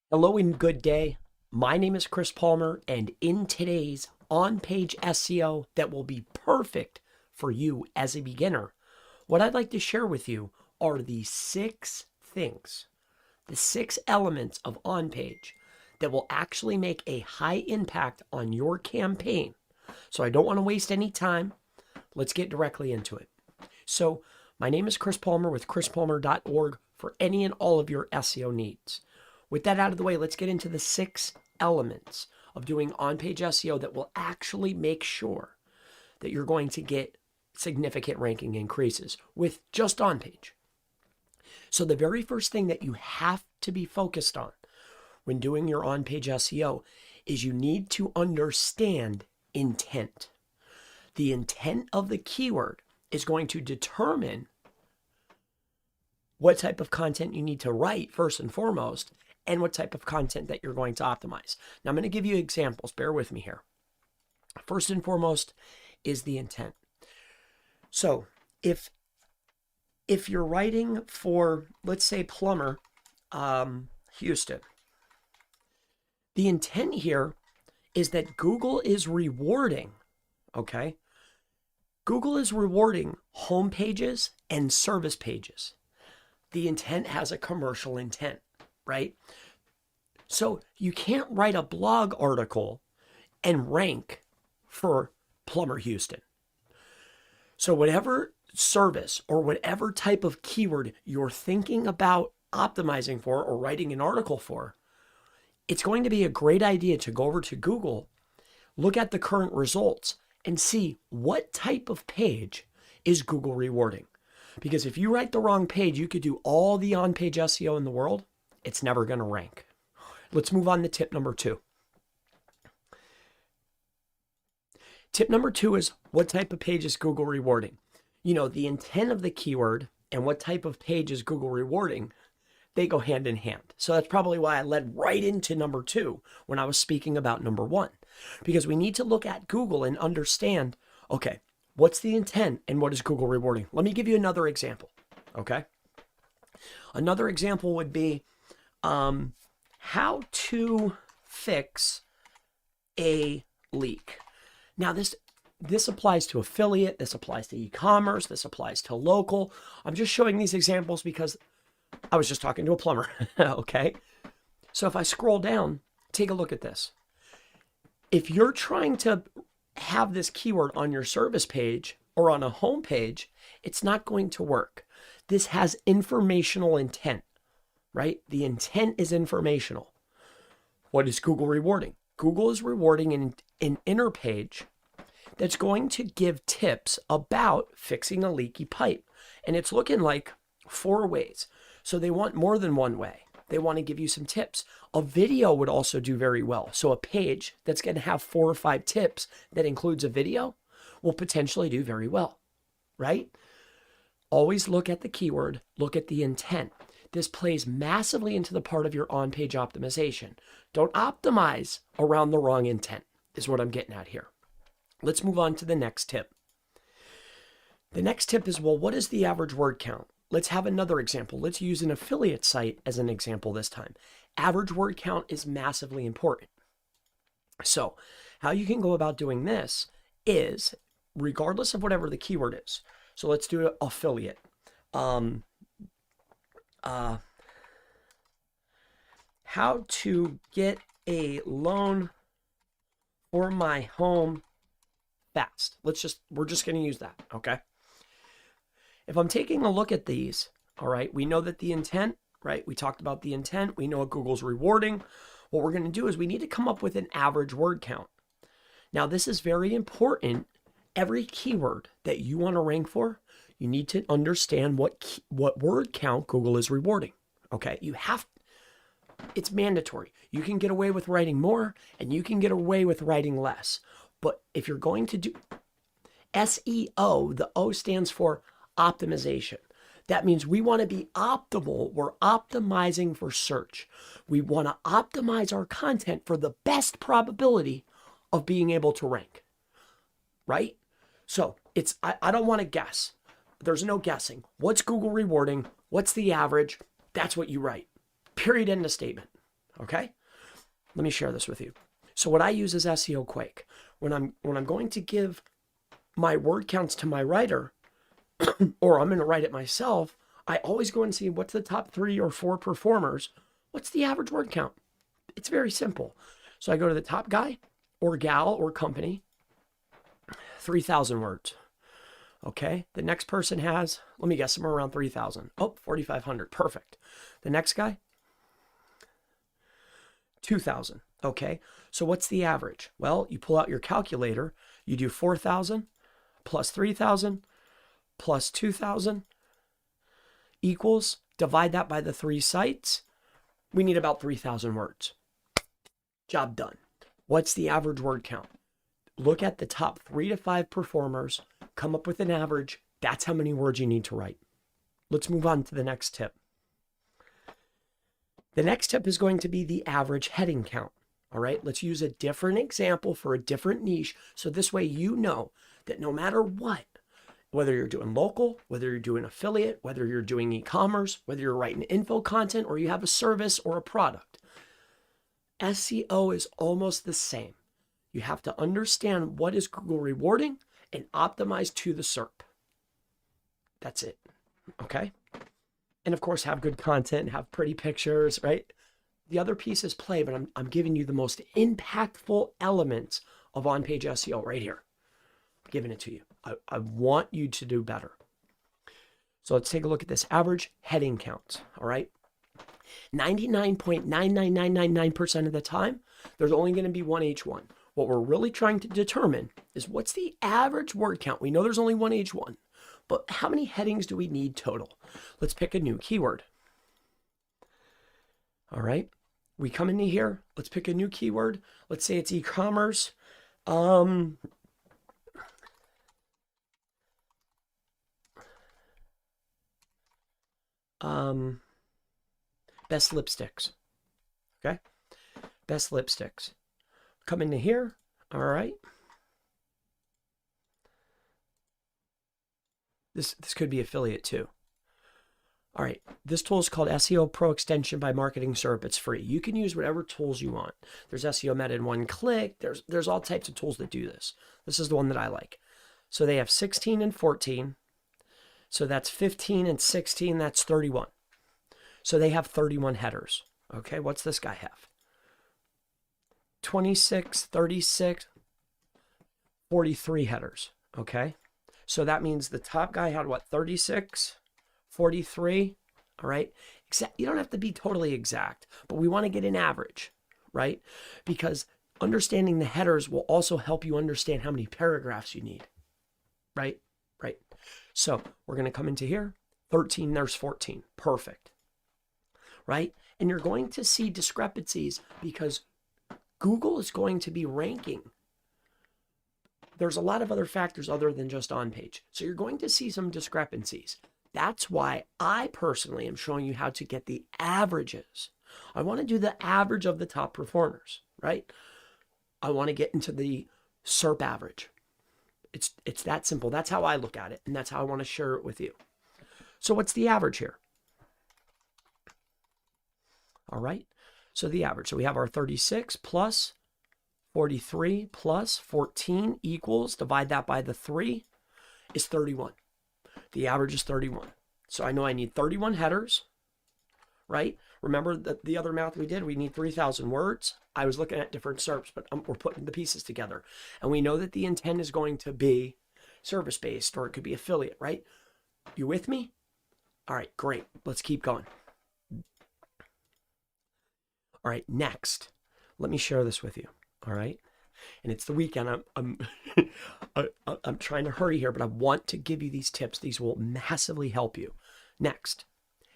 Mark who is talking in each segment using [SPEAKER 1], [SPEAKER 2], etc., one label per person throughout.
[SPEAKER 1] Hello and good day. My name is Chris Palmer, and in today's on-page SEO that will be perfect for you as a beginner, what I'd like to share with you are the 6 things, the 6 elements of on-page that will actually make a high impact on your campaign. So I don't want to waste any time. Let's get directly into it. So my name is Chris Palmer with chrispalmer.org for any and all of your SEO needs. With that out of the way, let's get into the 6 elements of doing on-page SEO that will actually make sure that you're going to get significant ranking increases with just on-page. So the very first thing that you have to be focused on when doing your on-page SEO is you need to understand intent. The intent of the keyword is going to determine what type of content you need to write first and foremost, and what type of content that you're going to optimize. Now I'm going to give you examples. Bear with me here. First and foremost is the intent. So if you're writing for, let's say, plumber, Houston, the intent here is that Google is rewarding, okay? Google is rewarding home pages and service pages. The intent has a commercial intent, right? So you can't write a blog article and rank for plumber Houston. So whatever service or whatever type of keyword you're thinking about optimizing for or writing an article for, it's going to be a great idea to go over to Google, look at the current results, and see what type of page is Google rewarding. Because if you write the wrong page, you could do all the on-page SEO in the world. It's never going to rank. Let's move on to tip number 2. Tip number 2 is what type of page is Google rewarding? You know, the intent of the keyword and what type of page is Google rewarding, they go hand in hand. So that's probably why I led right into number 2 when I was speaking about number 1. Because we need to look at Google and understand, okay, what's the intent and what is Google rewarding? Let me give you another example, okay? Another example would be how to fix a leak. Now this applies to affiliate, this applies to e-commerce, this applies to local. I'm just showing these examples because I was just talking to a plumber, okay? So if I scroll down, take a look at this. If you're trying to have this keyword on your service page or on a home page, it's not going to work. This has informational intent, right? The intent is informational. What is Google rewarding? Google is rewarding an inner page that's going to give tips about fixing a leaky pipe. And it's looking like 4 ways. So they want more than one way. They want to give you some tips. A video would also do very well. So a page that's going to have 4 or 5 tips that includes a video will potentially do very well, right? Always look at the keyword, look at the intent. This plays massively into the part of your on-page optimization. Don't optimize around the wrong intent, is what I'm getting at here. Let's move on to the next tip. The next tip is, well, what is the average word count? Let's have another example. Let's use an affiliate site as an example this time. Average word count is massively important. So how you can go about doing this is, regardless of whatever the keyword is. So let's do affiliate. How to get a loan for my home fast. We're just going to use that, okay? If I'm taking a look at these, all right, we know that the intent, right? We talked about the intent. We know what Google's rewarding. What we're going to do is we need to come up with an average word count. Now, this is very important. Every keyword that you want to rank for, you need to understand what word count Google is rewarding, okay? It's mandatory. You can get away with writing more and you can get away with writing less. But if you're going to do SEO, the O stands for optimization. That means we want to be optimal. We're optimizing for search. We want to optimize our content for the best probability of being able to rank, right? So I don't want to guess. There's no guessing. What's Google rewarding? What's the average? That's what you write. Period, end of statement. Okay? Let me share this with you. So what I use is SEO Quake. When I'm going to give my word counts to my writer, or I'm going to write it myself, I always go and see what's the top 3 or 4 performers. What's the average word count? It's very simple. So I go to the top guy or gal or company, 3,000 words. Okay. The next person has, let me guess, somewhere around 3,000. Oh, 4,500. Perfect. The next guy, 2,000. Okay. So what's the average? Well, you pull out your calculator, you do 4,000 plus 3,000 plus 2,000 equals, divide that by the 3 sites. We need about 3,000 words. Job done. What's the average word count? Look at the top 3 to 5 performers, come up with an average. That's how many words you need to write. Let's move on to the next tip. The next tip is going to be the average heading count. All right, let's use a different example for a different niche. So this way you know that no matter what, whether you're doing local, whether you're doing affiliate, whether you're doing e-commerce, whether you're writing info content, or you have a service or a product, SEO is almost the same. You have to understand what is Google rewarding and optimize to the SERP. That's it. Okay. And of course, have good content, have pretty pictures, right? The other pieces play, but I'm giving you the most impactful elements of on-page SEO right here. I'm giving it to you. I want you to do better. So let's take a look at this average heading count. All right. 99.99999% of the time, there's only going to be one H1. What we're really trying to determine is what's the average word count. We know there's only one H1, but how many headings do we need total? Let's pick a new keyword. All right. We come into here. Let's pick a new keyword. Let's say it's e-commerce. Best lipsticks. Okay. Best lipsticks. Come into here. All right. This could be affiliate too. All right. This tool is called SEO Pro Extension by Marketing SERP. It's free. You can use whatever tools you want. There's SEO Meta in one click. There's all types of tools that do this. This is the one that I like. So they have 16 and 14. So that's 15 and 16. That's 31. So they have 31 headers. Okay. What's this guy have? 26, 36, 43 headers. Okay. So that means the top guy had what? 36, 43. All right. You don't have to be totally exact, but we want to get an average, right? Because understanding the headers will also help you understand how many paragraphs you need, right? Right. So we're going to come into here. 13, there's 14. Perfect. Right? And you're going to see discrepancies because Google is going to be ranking. There's a lot of other factors other than just on page. So you're going to see some discrepancies. That's why I personally am showing you how to get the averages. I want to do the average of the top performers, right? I want to get into the SERP average. It's that simple. That's how I look at it, and that's how I want to share it with you. So what's the average here? All right. So the average. So we have our 36 plus 43 plus 14 equals, divide that by the 3, is 31. The average is 31. So I know I need 31 headers, right? Remember the other math we did? We need 3,000 words. I was looking at different SERPs, but we're putting the pieces together. And we know that the intent is going to be service-based, or it could be affiliate, right? You with me? All right, great. Let's keep going. All right, next, let me share this with you. All right, and it's the weekend. I'm trying to hurry here, but I want to give you these tips. These will massively help you. Next,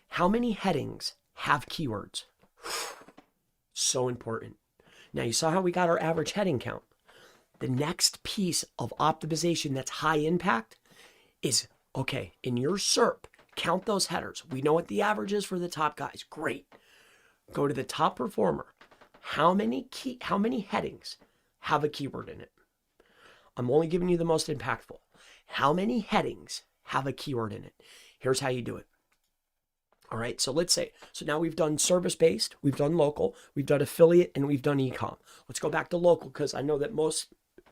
[SPEAKER 1] how many headings have keywords? So important. Now you saw how we got our average heading count. The next piece of optimization that's high impact is, okay, in your SERP, count those headers. We know what the average is for the top guys. Great. Go to the top performer. How many headings have a keyword in it? I'm only giving you the most impactful. How many headings have a keyword in it? Here's how you do it. All right, so let's say, so now we've done service-based, we've done local, we've done affiliate, and we've done e-com. Let's go back to local because I know that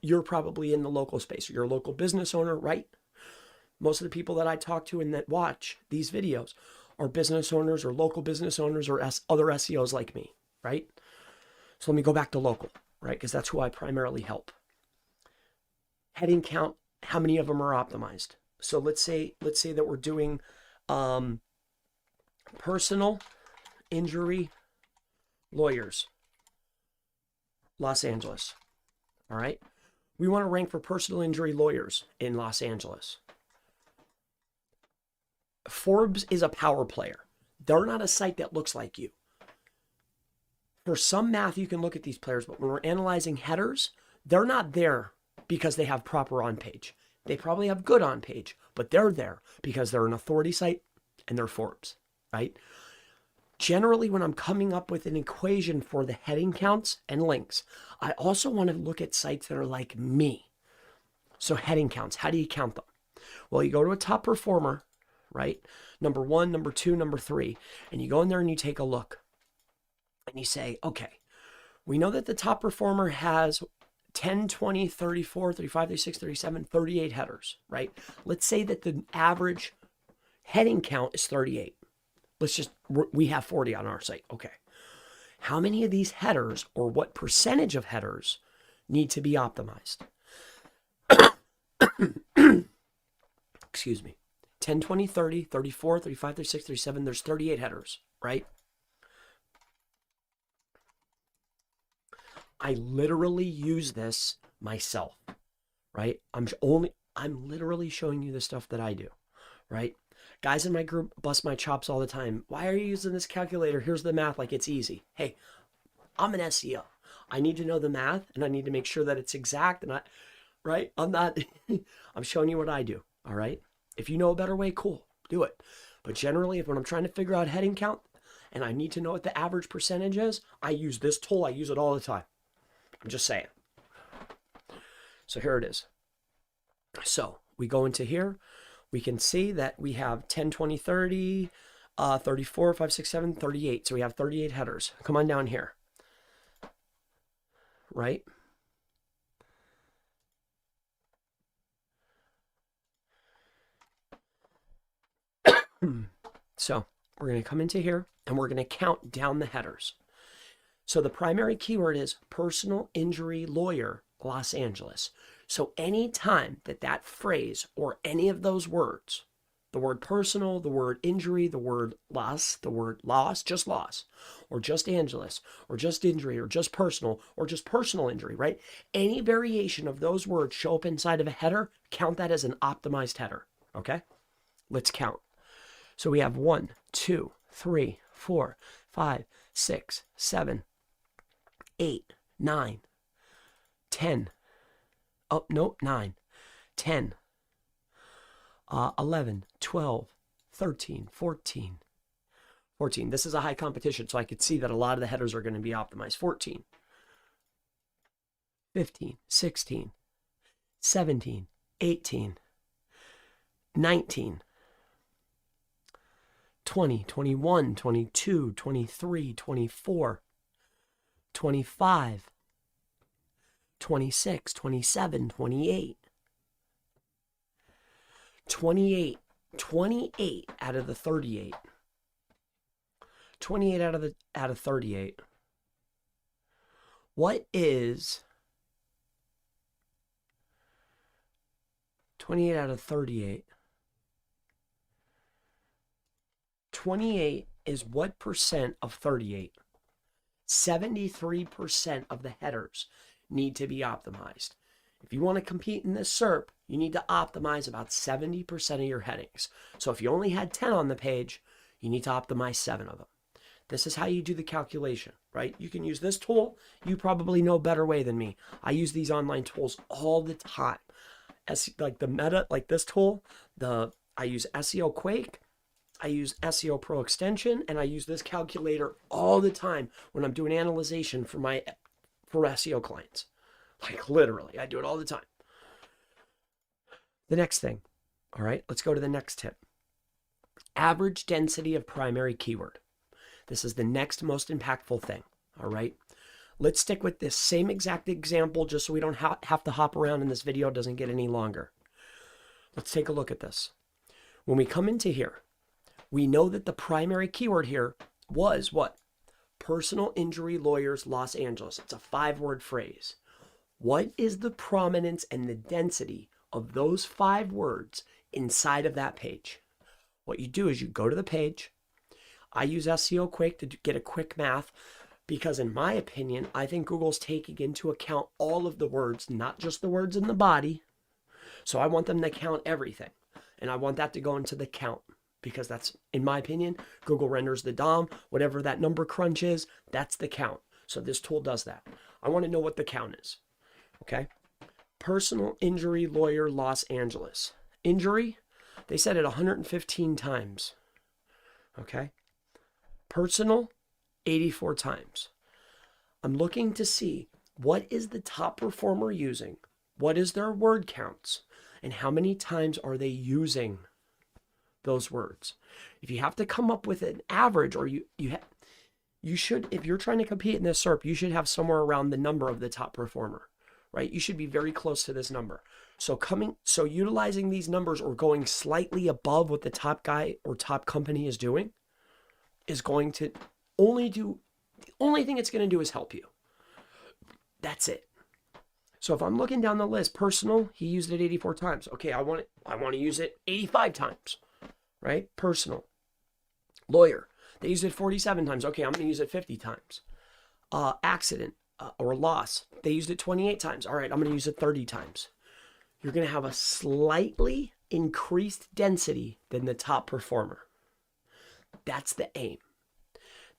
[SPEAKER 1] you're probably in the local space. You're a local business owner, right? Most of the people that I talk to and that watch these videos are business owners or local business owners or other SEOs like me, right? So let me go back to local, right? Because that's who I primarily help. Heading count, how many of them are optimized? So let's say that we're doing personal injury lawyers, Los Angeles. All right. We want to rank for personal injury lawyers in Los Angeles. Forbes is a power player. They're not a site that looks like you. For some math, you can look at these players, but when we're analyzing headers, they're not there because they have proper on page. They probably have good on page, but they're there because they're an authority site and they're Forbes, right? Generally, when I'm coming up with an equation for the heading counts and links, I also want to look at sites that are like me. So heading counts, how do you count them? Well, you go to a top performer, right? Number 1, number 2, number 3, and you go in there and you take a look and you say, okay, we know that the top performer has 10, 20, 34, 35, 36, 37, 38 headers, right? Let's say that the average heading count is 38. We have 40 on our site. Okay. How many of these headers or what percentage of headers need to be optimized? Excuse me. 10, 20, 30, 34, 35, 36, 37. There's 38 headers, right? I literally use this myself, right? I'm literally showing you the stuff that I do, right? Guys in my group bust my chops all the time. Why are you using this calculator? Here's the math like it's easy. Hey, I'm an SEO. I need to know the math and I need to make sure that it's exact and right? I'm showing you what I do, all right? If you know a better way, cool, do it. But generally, when I'm trying to figure out heading count and I need to know what the average percentage is, I use this tool. I use it all the time. I'm just saying. So here it is. So we go into here. We can see that we have 10, 20, 30, 34, 5, 6, 7, 38. So we have 38 headers. Come on down here. Right? So we're going to come into here and we're going to count down the headers. So the primary keyword is personal injury lawyer, Los Angeles. So any time that phrase or any of those words, the word personal, the word injury, the word loss, just loss, or just Angeles, or just injury, or just personal injury, right? Any variation of those words show up inside of a header, count that as an optimized header, okay? Let's count. So we have 1, 2, 3, 4, 5, 6, 7, 8, 9, 10. Oh, no, 9, 10, 11, 12, 13, 14. This is a high competition, so I could see that a lot of the headers are going to be optimized. 14, 15, 16, 17, 18, 19, 20, 21, 22, 23, 24, 25, 26, 27, 28. 28 out of the 38. 28 out of 38. What is 28 out of 38? 28 is what percent of 38? 73% of the headers need to be optimized. If you want to compete in this SERP, you need to optimize about 70% of your headings. So if you only had 10 on the page, you need to optimize 7 of them. This is how you do the calculation, right? You can use this tool. You probably know a better way than me. I use these online tools all the time. Like the Meta, like this tool, I use SEO Quake, I use SEO Pro Extension, and I use this calculator all the time when I'm doing analyzation for SEO clients. Like literally, I do it all the time. The next thing, all right, let's go to the next tip. Average density of primary keyword. This is the next most impactful thing, all right? Let's stick with this same exact example just so we don't have to hop around and this video doesn't get any longer. Let's take a look at this. When we come into here, we know that the primary keyword here was what? Personal injury lawyers, Los Angeles. It's a 5-word phrase. What is the prominence and the density of those 5 words inside of that page? What you do is you go to the page. I use SEO Quick to get a quick math because in my opinion, I think Google's taking into account all of the words, not just the words in the body. So I want them to count everything. And I want that to go into the count because that's, in my opinion, Google renders the DOM. Whatever that number crunch is, that's the count. So this tool does that. I want to know what the count is. Okay? Personal injury lawyer, Los Angeles. Injury, they said it 115 times. Okay? Personal, 84 times. I'm looking to see what is the top performer using, what is their word counts, and how many times are they using those words. If you have to come up with an average, or you should, if you're trying to compete in this SERP, you should have somewhere around the number of the top performer, right? You should be very close to this number. So utilizing these numbers or going slightly above what the top guy or top company is doing is going to the only thing it's going to do is help you. That's it. So if I'm looking down the list, personal, he used it 84 times. Okay, I want to use it 85 times, right? Personal. Lawyer, they used it 47 times. Okay, I'm going to use it 50 times. Accident or loss, they used it 28 times. All right, I'm going to use it 30 times. You're going to have a slightly increased density than the top performer. That's the aim.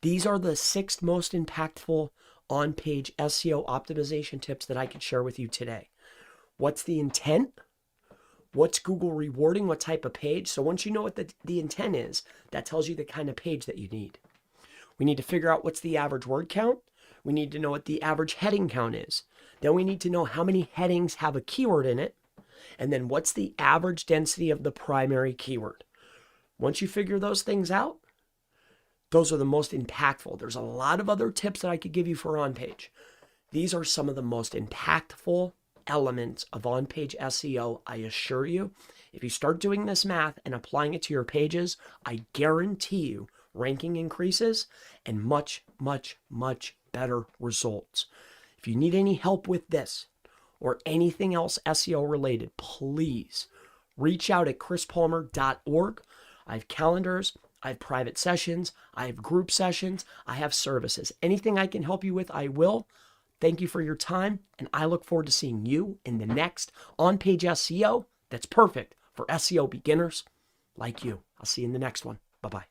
[SPEAKER 1] These are the 6 most impactful on-page SEO optimization tips that I could share with you today. What's the intent? What's Google rewarding? What type of page? So once you know what the intent is, that tells you the kind of page that you need. We need to figure out what's the average word count. We need to know what the average heading count is. Then we need to know how many headings have a keyword in it. And then what's the average density of the primary keyword? Once you figure those things out, those are the most impactful. There's a lot of other tips that I could give you for on-page. These are some of the most impactful elements of on-page SEO, I assure you. If you start doing this math and applying it to your pages, I guarantee you ranking increases and much, much, much better results. If you need any help with this or anything else SEO related, please reach out at chrispalmer.org. I have calendars. I have private sessions, I have group sessions, I have services. Anything I can help you with, I will. Thank you for your time, and I look forward to seeing you in the next on-page SEO that's perfect for SEO beginners like you. I'll see you in the next one. Bye-bye.